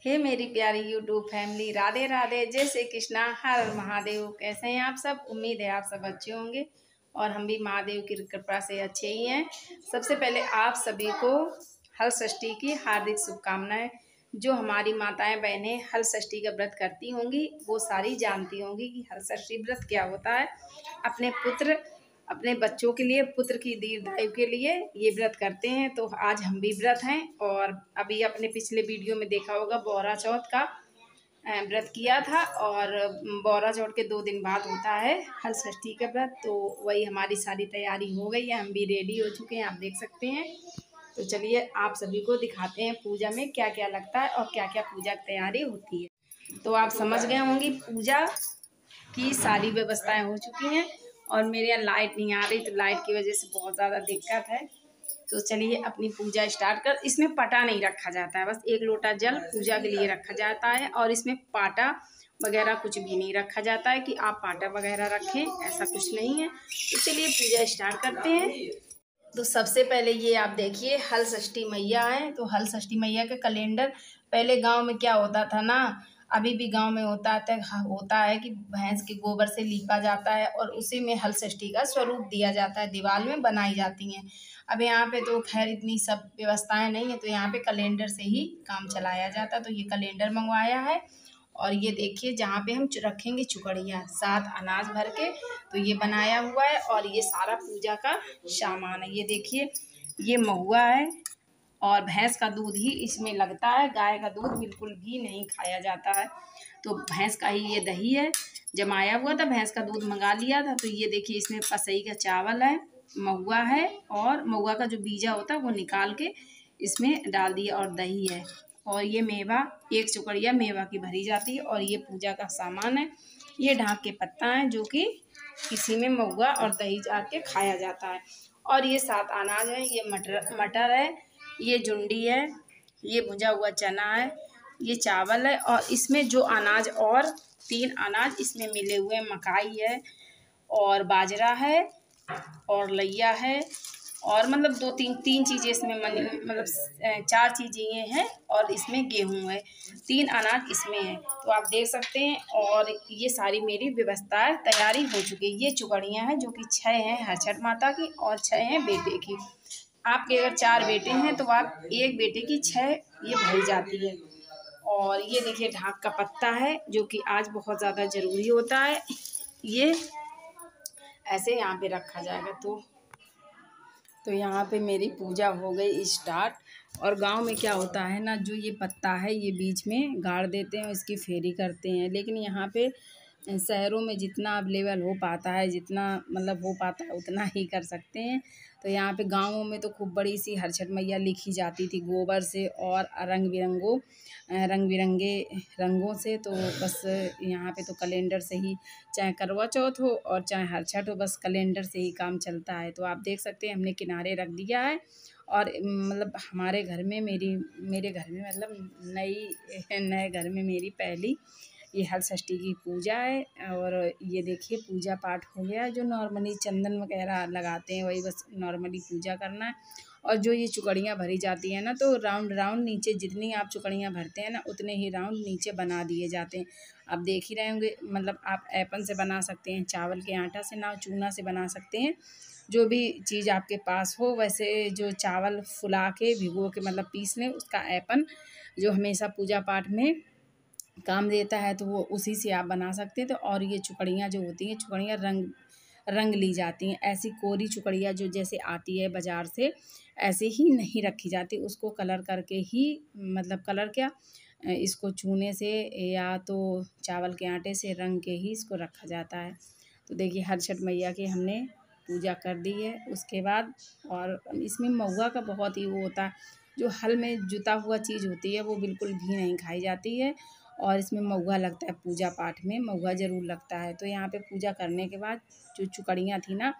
हे मेरी प्यारी YouTube family, Radhe Radhe, जय श्री कृष्णा, हर हर महादेव। कैसे हैं आप सब? उम्मीद है आप सब अच्छे होंगे और हम भी महादेव की कृपा से अच्छे ही हैं। सबसे पहले आप सभी को हल षष्ठी की हार्दिक शुभकामनाएं। जो हमारी माताएं बहनें हल षष्ठी का व्रत करती होंगी वो सारी जानती होंगी कि हल षष्ठी व्रत क्या होता है। अपने बच्चों के लिए, पुत्र की दीर्घायु के लिए ये व्रत करते हैं। तो आज हम भी व्रत हैं और अभी अपने पिछले वीडियो में देखा होगा बोहरा चौथ का व्रत किया था और बोहरा चौथ के 2 दिन बाद होता है हल षष्ठी का व्रत। तो वही हमारी सारी तैयारी हो गई है, हम भी रेडी हो चुके हैं, आप देख सकते हैं। तो चलिए आप सभी को दिखाते हैं पूजा में क्या क्या लगता है और क्या क्या पूजा की तैयारी होती है। तो आप समझ गए होंगी पूजा की सारी व्यवस्थाएं हो चुकी हैं और मेरे यहाँ लाइट नहीं आ रही, तो लाइट की वजह से बहुत ज़्यादा दिक्कत है। तो चलिए अपनी पूजा स्टार्ट कर। इसमें पटा नहीं रखा जाता है, बस 1 लोटा जल पूजा के लिए रखा जाता है और इसमें पाटा वगैरह कुछ भी नहीं रखा जाता है कि आप पाटा वगैरह रखें, ऐसा कुछ नहीं है। तो चलिए पूजा स्टार्ट करते हैं। तो सबसे पहले ये आप देखिए हल षष्ठी मैया है। तो हल षष्ठी मैया का कैलेंडर पहले गांव में क्या होता था ना, अभी भी गांव में होता है कि भैंस के गोबर से लीपा जाता है और उसी में हल षष्ठी का स्वरूप दिया जाता है, दीवार में बनाई जाती हैं। अब यहाँ पे तो खैर इतनी सब व्यवस्थाएं नहीं है, तो यहाँ पे कैलेंडर से ही काम चलाया जाता है। तो ये कैलेंडर मंगवाया है और ये देखिए जहाँ पे हम रखेंगे चुकड़िया 7 अनाज भर के, तो ये बनाया हुआ है। और ये सारा पूजा का सामान है। ये देखिए ये महुआ है और भैंस का दूध ही इसमें लगता है, गाय का दूध बिल्कुल भी नहीं खाया जाता है। तो भैंस का ही ये दही है, जमाया हुआ था, भैंस का दूध मंगा लिया था। तो ये देखिए इसमें पसई का चावल है, महुआ है और महुआ का जो बीजा होता है वो निकाल के इसमें डाल दिया और दही है। और ये मेवा, 1 चुकड़िया मेवा की भरी जाती है। और ये पूजा का सामान है, ये ढाक के पत्ता है जो कि इसी में महुआ और दही जाके खाया जाता है। और ये 7 अनाज है, ये मटर है, ये जुंडी है, ये भुजा हुआ चना है, ये चावल है। और इसमें जो अनाज और 3 अनाज इसमें मिले हुए, मकाई है और बाजरा है और लैया है और मतलब 2-3 चीज़ें इसमें मतलब 4 चीज़ें ये हैं और इसमें गेहूं है, 3 अनाज इसमें है। तो आप देख सकते हैं। और ये सारी मेरी व्यवस्था तैयारी हो चुकी है। ये चुकड़ियाँ हैं जो कि 6 हैं हरछठ माता की और 6 हैं बेटे की। आपके अगर 4 बेटे हैं तो आप 1 बेटे की 6 ये भरी जाती है। और ये देखिए ढाक का पत्ता है जो कि आज बहुत ज़्यादा ज़रूरी होता है, ये ऐसे यहाँ पे रखा जाएगा। तो यहाँ पे मेरी पूजा हो गई स्टार्ट। और गांव में क्या होता है ना, जो ये पत्ता है ये बीच में गाड़ देते हैं, इसकी फेरी करते हैं। लेकिन यहाँ पे शहरों में जितना अवेलेबल हो पाता है, जितना मतलब हो पाता है उतना ही कर सकते हैं। तो यहाँ पे गाँवों में तो खूब बड़ी सी हरछठ मैया लिखी जाती थी गोबर से और रंग बिरंगे रंगों से। तो बस यहाँ पे तो कैलेंडर से ही, चाहे करवा चौथ हो और चाहे हरछठ हो, बस कैलेंडर से ही काम चलता है। तो आप देख सकते हैं हमने किनारे रख दिया है। और मतलब हमारे घर में मेरे घर में मतलब नए घर में मेरी पहली ये हल षष्ठी की पूजा है। और ये देखिए पूजा पाठ हो गया, जो नॉर्मली चंदन वगैरह लगाते हैं वही बस नॉर्मली पूजा करना है। और जो ये चुकड़ियाँ भरी जाती हैं ना, तो राउंड राउंड नीचे जितनी आप चुकड़ियाँ भरते हैं ना उतने ही राउंड नीचे बना दिए जाते हैं। आप देख ही रहे होंगे, मतलब आप ऐपन से बना सकते हैं, चावल के आटा से ना, चूना से बना सकते हैं, जो भी चीज़ आपके पास हो। वैसे जो चावल फुला के भिगो के मतलब पीस लें, उसका ऐपन जो हमेशा पूजा पाठ में काम देता है, तो वो उसी से आप बना सकते हैं। तो और ये चुकड़ियाँ जो होती हैं, चुकड़ियाँ रंग ली जाती हैं। ऐसी कोरी चुकड़ियाँ जो जैसे आती है बाज़ार से, ऐसे ही नहीं रखी जाती, उसको कलर करके ही, मतलब कलर क्या, इसको चूने से या तो चावल के आटे से रंग के ही इसको रखा जाता है। तो देखिए हरछठ मैया की हमने पूजा कर दी है। उसके बाद और इसमें महुआ का बहुत ही वो होता है, जो हल में जुता हुआ चीज़ होती है वो बिल्कुल भी नहीं खाई जाती है। और इसमें महुआ लगता है, पूजा पाठ में महुआ ज़रूर लगता है। तो यहाँ पे पूजा करने के बाद जो चुकड़ियाँ थी ना,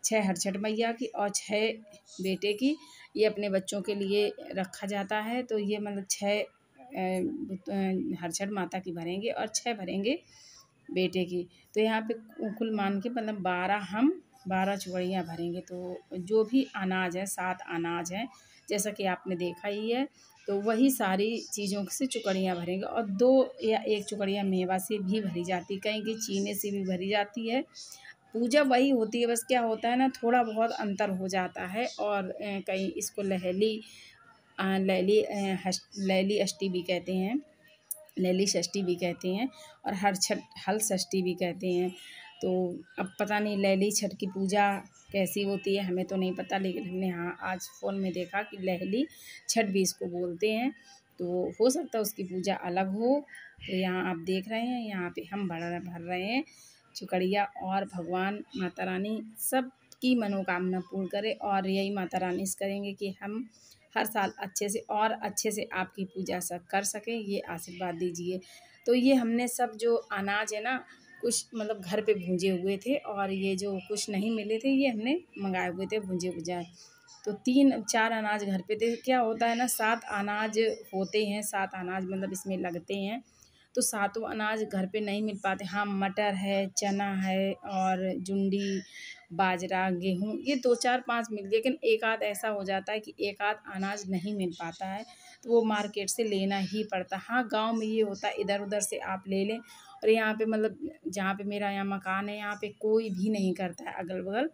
6 हरछठ मैया की और 6 बेटे की, ये अपने बच्चों के लिए रखा जाता है। तो ये मतलब 6 हरछठ माता की भरेंगे और 6 भरेंगे बेटे की। तो यहाँ पे कुल मान के मतलब 12 चुकड़ियाँ भरेंगे। तो जो भी अनाज है, 7 अनाज हैं, जैसा कि आपने देखा ही है। तो वही सारी चीज़ों से चुकड़ियाँ भरेंगे और 2 या 1 चुकड़ियाँ मेवा से भी भरी जाती है, कहीं की चीनी से भी भरी जाती है। पूजा वही होती है, बस क्या होता है ना, थोड़ा बहुत अंतर हो जाता है। और कहीं इसको लैली अष्टी भी कहते हैं, लैली षष्ठी भी कहते हैं और हल षष्ठी भी कहते हैं। तो अब पता नहीं लैली छठ की पूजा कैसी होती है, हमें तो नहीं पता, लेकिन हमने हाँ आज फ़ोन में देखा कि लैली छठ भी इसको बोलते हैं। तो हो सकता है उसकी पूजा अलग हो। तो यहाँ आप देख रहे हैं, यहाँ पे हम भर रहे हैं चुकड़िया और भगवान माता रानी सबकी मनोकामना पूर्ण करे। और यही माता रानी से करेंगे कि हम हर साल अच्छे से आपकी पूजा सब कर सकें, ये आशीर्वाद दीजिए। तो ये हमने सब जो अनाज है ना, कुछ मतलब घर पे भूंजे हुए थे और ये जो कुछ नहीं मिले थे ये हमने मंगाए हुए थे भुंजे भुजाए। तो 3-4 अनाज घर पे थे। क्या होता है ना, 7 अनाज होते हैं, 7 अनाज मतलब इसमें लगते हैं। तो सातों अनाज घर पे नहीं मिल पाते। हाँ, मटर है, चना है और जुंडी, बाजरा, गेहूँ, ये 2-4-5 मिल गए, लेकिन एक आध ऐसा हो जाता है कि एक आध अनाज नहीं मिल पाता है, तो वो मार्केट से लेना ही पड़ता है। हाँ, गाँव में ये होता है इधर उधर से आप ले लें। और यहाँ पे मतलब जहाँ पे मेरा यहाँ मकान है, यहाँ पे कोई भी नहीं करता है अगल बगल,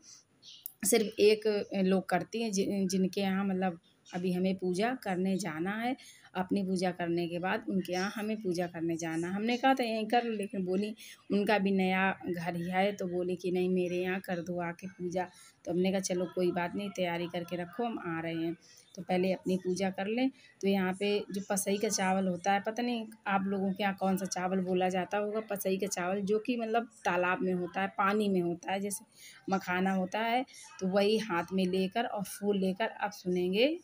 सिर्फ एक लोग करती हैं जिनके यहाँ मतलब अभी हमें पूजा करने जाना है। अपनी पूजा करने के बाद उनके यहाँ हमें पूजा करने जाना। हमने कहा था यहीं कर लो, लेकिन बोली उनका भी नया घर ही है, तो बोली कि नहीं मेरे यहाँ कर दो आके पूजा। तो हमने कहा चलो कोई बात नहीं, तैयारी करके रखो, हम आ रहे हैं। तो पहले अपनी पूजा कर लें। तो यहाँ पे जो पसई का चावल होता है, पता नहीं आप लोगों के यहाँ कौन सा चावल बोला जाता होगा, पसई का चावल जो कि मतलब तालाब में होता है, पानी में होता है, जैसे मखाना होता है। तो वही हाथ में लेकर और फूल लेकर अब सुनेंगे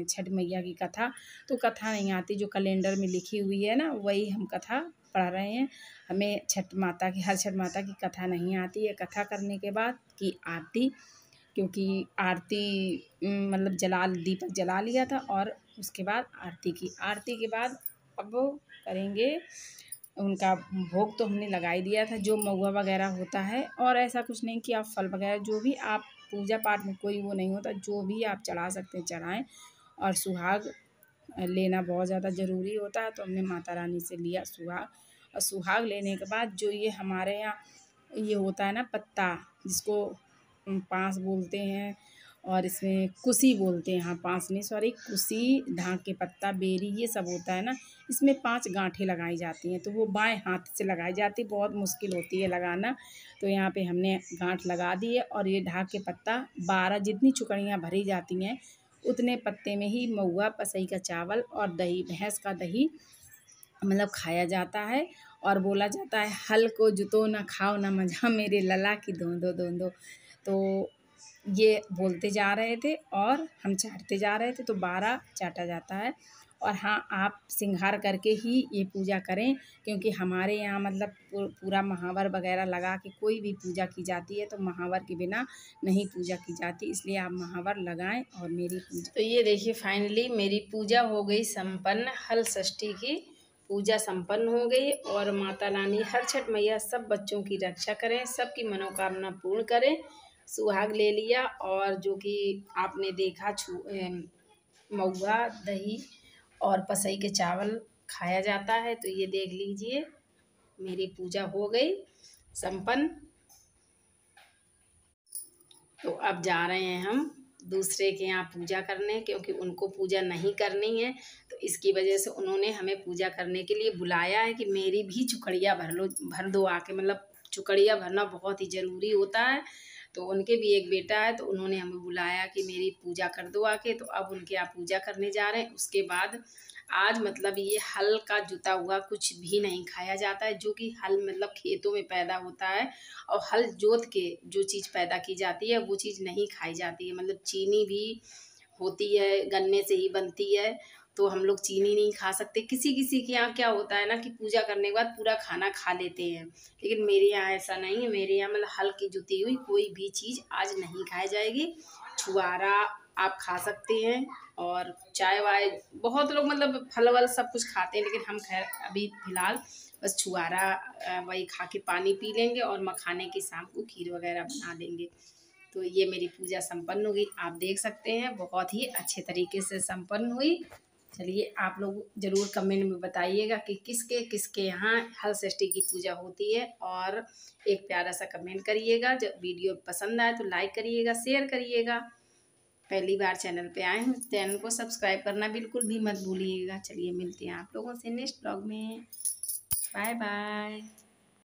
छठ मैया की कथा। तो कथा नहीं आती, जो कैलेंडर में लिखी हुई है ना, वही हम कथा पढ़ रहे हैं। हमें हर छठ माता की कथा नहीं आती है। कथा करने के बाद की आरती, क्योंकि आरती मतलब दीपक जला लिया था और उसके बाद आरती के बाद अब करेंगे उनका भोग। तो हमने लगा ही दिया था, जो महुआ वगैरह होता है। और ऐसा कुछ नहीं कि आप फल वगैरह जो भी आप पूजा पाठ में कोई वो नहीं होता, जो भी आप चढ़ा सकते हैं चढ़ाएं। और सुहाग लेना बहुत ज़्यादा ज़रूरी होता है, तो हमने माता रानी से लिया सुहाग। और सुहाग लेने के बाद जो ये हमारे यहाँ ये होता है ना पत्ता, जिसको पाँस बोलते हैं और इसमें कुसी बोलते हैं, हाँ पाँस नहीं सॉरी, कुसी, ढाक के पत्ता, बेरी, ये सब होता है ना। इसमें 5 गांठें लगाई जाती हैं, तो वो बाएं हाथ से लगाई जाती है, बहुत मुश्किल होती है लगाना। तो यहाँ पे हमने गांठ लगा दी है। और ये ढाक के पत्ता 12 जितनी चुकड़ियाँ भरी जाती हैं उतने पत्ते में ही महुआ, पसई का चावल और दही, भैंस का दही मतलब खाया जाता है। और बोला जाता है हल को जुतो ना खाओ ना मजा, मेरे लला की धोंदो धोंदो। तो ये बोलते जा रहे थे और हम चाटते जा रहे थे, तो 12 चाटा जाता है। और हाँ, आप श्रृंगार करके ही ये पूजा करें, क्योंकि हमारे यहाँ मतलब पूरा महावर वगैरह लगा के कोई भी पूजा की जाती है, तो महावर के बिना नहीं पूजा की जाती, इसलिए आप महावर लगाएं। और मेरी पूजा, तो ये देखिए फाइनली मेरी पूजा हो गई संपन्न, हल षष्ठी की पूजा संपन्न हो गई। और माता रानी हर छठ मैया सब बच्चों की रक्षा करें, सबकी मनोकामना पूर्ण करें। सुहाग ले लिया और जो कि आपने देखा महुआ, दही और पसई के चावल खाया जाता है। तो ये देख लीजिए मेरी पूजा हो गई संपन्न। तो अब जा रहे हैं हम दूसरे के यहाँ पूजा करने, क्योंकि उनको पूजा नहीं करनी है। तो इसकी वजह से उन्होंने हमें पूजा करने के लिए बुलाया है कि मेरी भी चुकड़िया भर दो आके, मतलब चुकड़िया भरना बहुत ही ज़रूरी होता है। तो उनके भी एक बेटा है, तो उन्होंने हमें बुलाया कि मेरी पूजा कर दो आके। तो अब उनके यहाँ पूजा करने जा रहे हैं। उसके बाद आज मतलब ये हल का जुता हुआ कुछ भी नहीं खाया जाता है, जो कि हल मतलब खेतों में पैदा होता है। और हल जोत के जो चीज़ पैदा की जाती है वो चीज़ नहीं खाई जाती है। मतलब चीनी भी होती है, गन्ने से ही बनती है, तो हम लोग चीनी नहीं खा सकते। किसी किसी के यहाँ क्या होता है ना कि पूजा करने के बाद पूरा खाना खा लेते हैं, लेकिन मेरे यहाँ ऐसा नहीं है। मेरे यहाँ मतलब हल की जुती हुई कोई भी चीज़ आज नहीं खाई जाएगी। छुआरा आप खा सकते हैं और चाय वाय, बहुत लोग मतलब फल वल सब कुछ खाते हैं, लेकिन हम खैर अभी फ़िलहाल बस छुआरा वही खा के पानी पी लेंगे और मखाने की शाम को खीर वगैरह बना देंगे। तो ये मेरी पूजा संपन्न हुई, आप देख सकते हैं बहुत ही अच्छे तरीके से संपन्न हुई। चलिए आप लोग ज़रूर कमेंट में बताइएगा कि किसके किसके यहाँ हल षष्ठी की पूजा होती है, और एक प्यारा सा कमेंट करिएगा। जब वीडियो पसंद आए तो लाइक करिएगा, शेयर करिएगा। पहली बार चैनल पे आए हैं, चैनल को सब्सक्राइब करना बिल्कुल भी मत भूलिएगा। चलिए मिलते हैं आप लोगों से नेक्स्ट ब्लॉग में। Bye bye.